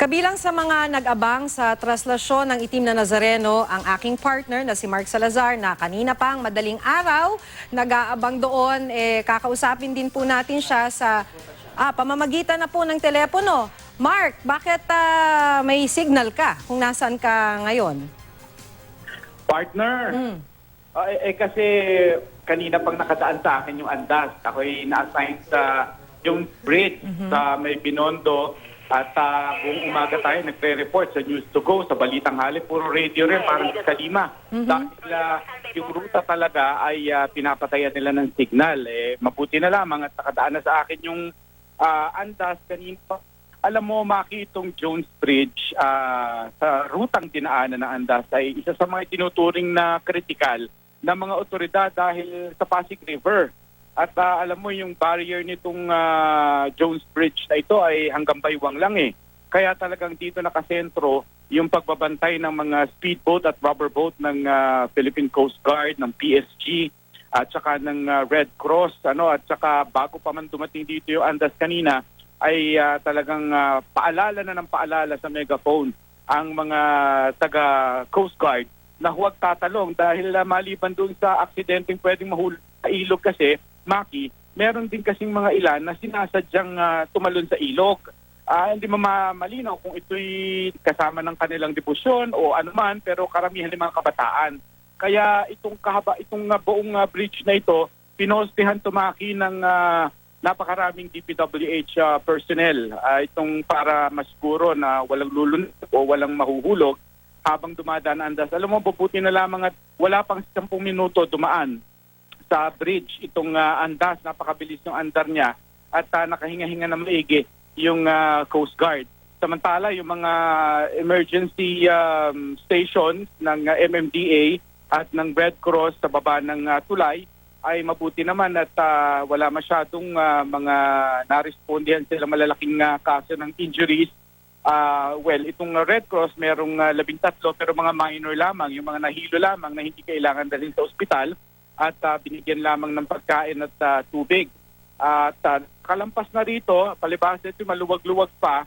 Kabilang sa mga nag-abang sa traslasyon ng itim na Nazareno ang aking partner na si Mark Salazar na kanina pang madaling araw nag-aabang doon. Kakausapin din po natin siya sa pamamagitan na po ng telepono. Mark, bakit may signal ka kung nasaan ka ngayon? Partner, kasi kanina pang nakadaan sa akin yung andas. Ako'y na-assign sa yung bridge sa may Binondo. At buong umaga tayo nagre-report sa News to Go, sa Balitang Halip, puro radio rin, parang sa lima. Dahil yung ruta talaga ay pinapatayan nila ng signal. Mabuti na lamang at nakadaan na sa akin yung andas kanina. Alam mo, Maki, itong Jones Bridge sa rutang dinaanan ng andas ay isa sa mga tinuturing na kritikal ng mga otoridad dahil sa Pasig River. At alam mo, yung barrier nitong Jones Bridge na ito ay hanggang baywang lang eh. Kaya talagang dito nakasentro yung pagbabantay ng mga speedboat at rubber boat ng Philippine Coast Guard, ng PSG, at saka ng Red Cross. At saka bago pa man dumating dito yung andas kanina, ay talagang paalala na ng paalala sa megaphone ang mga taga Coast Guard na huwag tatalong dahil maliban doon sa aksidenteng pwedeng mahulog sa ilog kasi, Maki, meron din kasing mga ilan na sinasadyang tumalon sa ilog. Hindi malinaw kung ito'y kasama ng kanilang debosyon o anuman, pero karamihan ng mga kabataan. Kaya itong buong bridge na ito, pinostehan tumaki ng napakaraming DPWH personnel. Itong para masiguro na walang lulunod o walang mahuhulog habang dumadaan ang andas. Alam mo, bubuti na lamang at wala pang 10 minuto dumaan sa bridge itong andas, napakabilis yung andar niya at nakahinga-hinga na maigi yung Coast Guard. Samantala, yung mga emergency stations ng MMDA at ng Red Cross sa baba ng tulay ay mabuti naman at wala masyadong mga narespondihan sila malalaking kaso ng injuries. Itong Red Cross merong 13 pero mga minor lamang, yung mga nahilo lamang na hindi kailangan dalhin sa ospital at binigyan lamang ng pagkain at tubig. At kalampas na rito, palibhasa ito maluwag-luwag pa,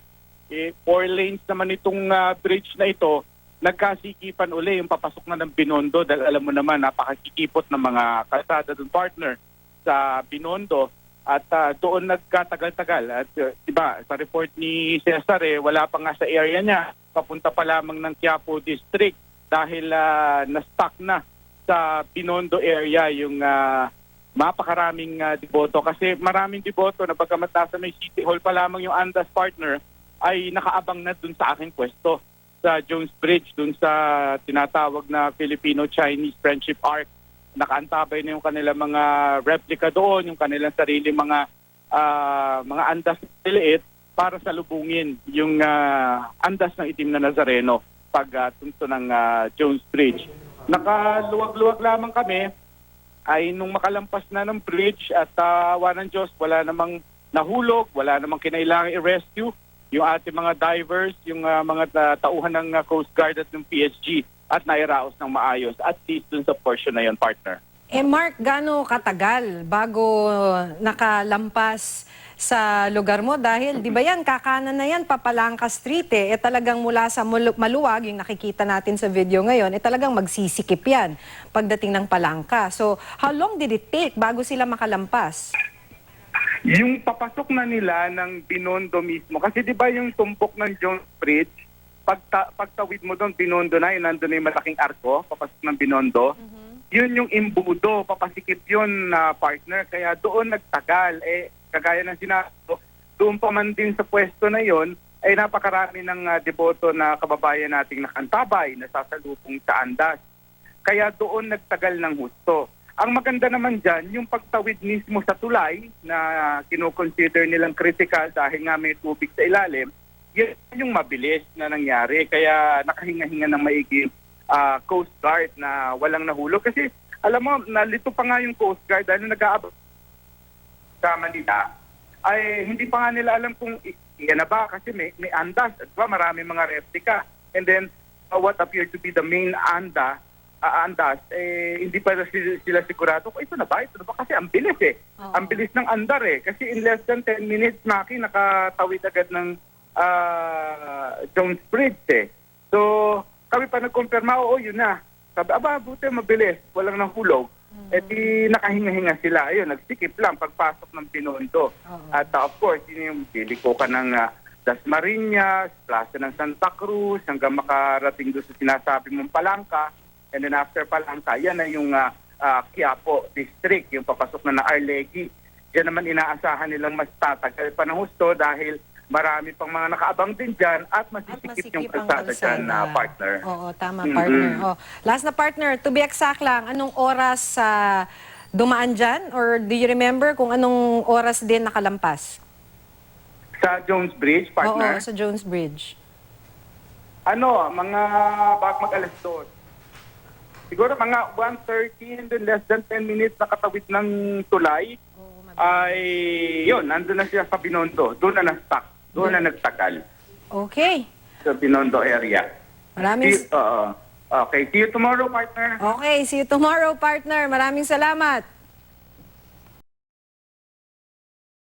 4 lanes naman itong bridge na ito, nagkasikipan uli yung papasok na ng Binondo dahil alam mo naman, napakikipot ng mga kalsada doon, partner, sa Binondo. At doon nagkatagal-tagal. At diba, sa report ni Cesar, wala pa nga sa area niya, papunta pa lamang ng Quiapo District dahil na-stuck na sa Binondo area yung mapakaraming deboto. Kasi maraming deboto na bagamat nasa may City Hall pa lamang yung andas, partner, ay nakaabang na dun sa aking pwesto sa Jones Bridge, dun sa tinatawag na Filipino-Chinese Friendship Arc. Nakaantabay na yung kanilang mga replica doon, yung kanilang sarili mga andas na liliit para salubungin yung andas ng itim na Nazareno pag tunto ng Jones Bridge. Nakaluwag-luwag lamang kami ay nung makalampas na ng bridge at awa ng Diyos, wala namang nahulog, wala namang kinailangang i-rescue yung ating mga divers, yung mga tauhan ng Coast Guard at ng PSG at nairaos ng maayos at least dun sa portion na yun, partner. Mark, gaano katagal bago nakalampas sa lugar mo? Dahil, di ba yan, kakanan na yan, Papalangka Street talagang mula sa maluwag, yung nakikita natin sa video ngayon, talagang magsisikip yan pagdating ng Palangka. So, how long did it take bago sila makalampas? Yung papasok na nila ng Binondo mismo, kasi di ba yung tumpok ng Jones Bridge, pagtawid mo doon, Binondo na, nandun na yung malaking arko, papasok ng Binondo, yun yung imbudo, papasikip yun na partner, kaya doon nagtagal. Kagaya ng sinabi, doon pa man din sa pwesto na yon ay napakarami ng deboto na kababayan nating nakantabay, nasasalubong sa andas. Kaya doon nagtagal ng husto. Ang maganda naman dyan, yung pagtawid mismo sa tulay na kinoconsider nilang critical dahil nga may tubig sa ilalim, yun yung mabilis na nangyari. Kaya nakahinga-hinga ng maigi Coast Guard na walang nahulog. Kasi alam mo, nalito pa nga yung Coast Guard dahil nag-aabot sa Manila, ay hindi pa nga nila alam kung iyan na ba kasi may andas. At ba, marami mga replica. And then, what appeared to be the main andas, hindi pa sila sigurado kung ito na ba? Kasi ang bilis Ang bilis ng andar Kasi in less than 10 minutes, Maki, nakatawid agad ng Jones Bridge eh. So, kami pa nagkumpirma, oo, yun na. Sabi, buti mabilis, walang nahulog. Eh di nakahinga-hinga sila. Ayun, nagsikip lang pagpasok ng Binondo. At of course, yun yung biliko ka ng Dasmariñas, Plaza ng Santa Cruz, hanggang makarating doon sa sinasabi mong Palangka. And then after Palangka, yan na yung Quiapo District, yung papasok na Arlegui. Diyan naman inaasahan nilang mas tatagal pa ng husto dahil marami pang mga nakaabang din dyan at masisikip yung kalsada dyan na partner. Oo, tama, partner. Oh. Last na partner, to be exact lang, anong oras dumaan dyan? Or do you remember kung anong oras din nakalampas? Sa Jones Bridge, partner? Oo, sa Jones Bridge. Mga bago mag-alas 2. Siguro mga 1:30 and then less than 10 minutes nakatawid ng tulay. Ay, yun, nandun na siya sa Binondo. Doon na na-stuck. Doon na nagtagal. Okay. Sa Binondo area. Maraming... Okay, see you tomorrow, partner. Okay, see you tomorrow, partner. Maraming salamat.